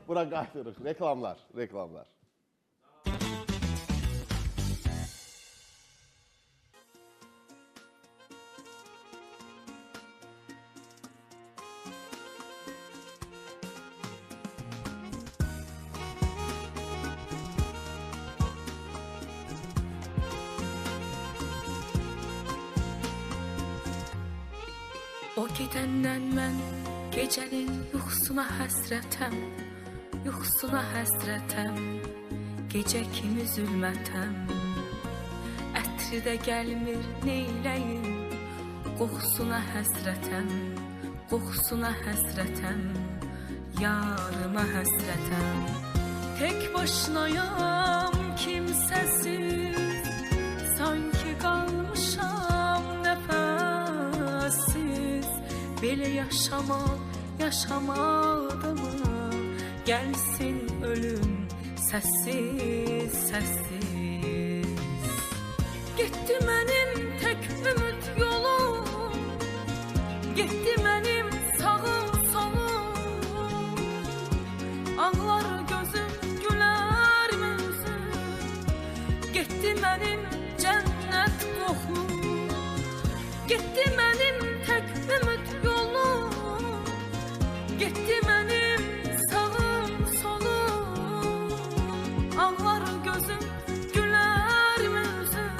bura qayıdırıq. Reklamlar. O gedəndən mən gecənin yuxusuna həsrətəm, gecə kimi zülmətəm. Ətri də gəlmir neyləyim, qoxusuna həsrətəm, yarıma həsrətəm. Tek başınayam kimsəsiz, sanki qalmışam nəfəssiz. Belə yaşamadımı, gəlsin ölüm səssiz. Getdi mənim tək ümid yolum, getdi mənim sağım solum. Ağlar gözüm, gülər üzüm, getdi mənim cənnət qoxum. Getdi mənim tək ümid yolum, getdi mənim sağım solum. Ağlar gözüm, gülər üzüm,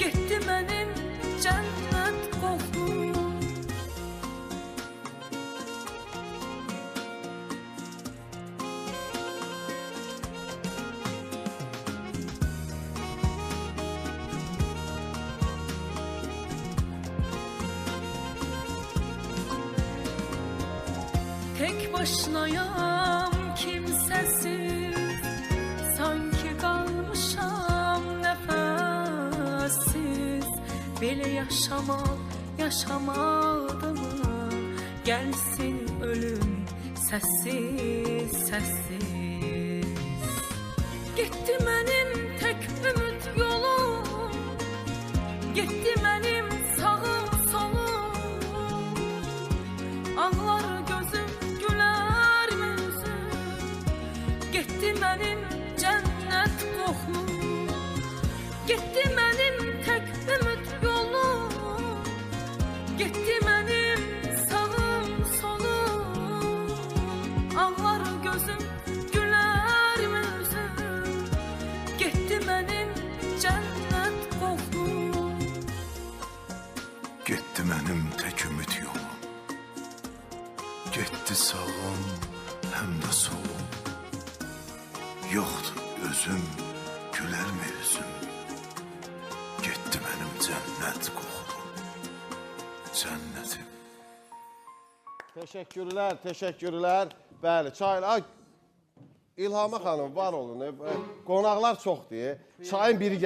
getdi mənim cənnət qoxum. Tek başınayam kimsəsiz, sanki qalmışam nəfəssiz. Belə yaşamadımı, gəlsin ölüm səssiz. Getdi mənim tək ümid yolum, getdi mənim sağım solum. Ağlar gözüm, gülər üzüm, getdi mənim cənnət qoxum. Getdi mənim tək ümid yolum, getdi mənim sağım solum. Ağlar gözüm, gülər üzüm, getdi mənim cənnət qoxum. Getdi mənim tək ümid yolum, getdi sağım həm də solum. Yoxdur özüm, gülər üzüm, getdi mənim cənnət qoxum, cənnətim. Təşəkkürlər. Bəli, çaylar. İlhama xanım, var olun. Qonaqlar çoxdur. Çayın biri gəlir.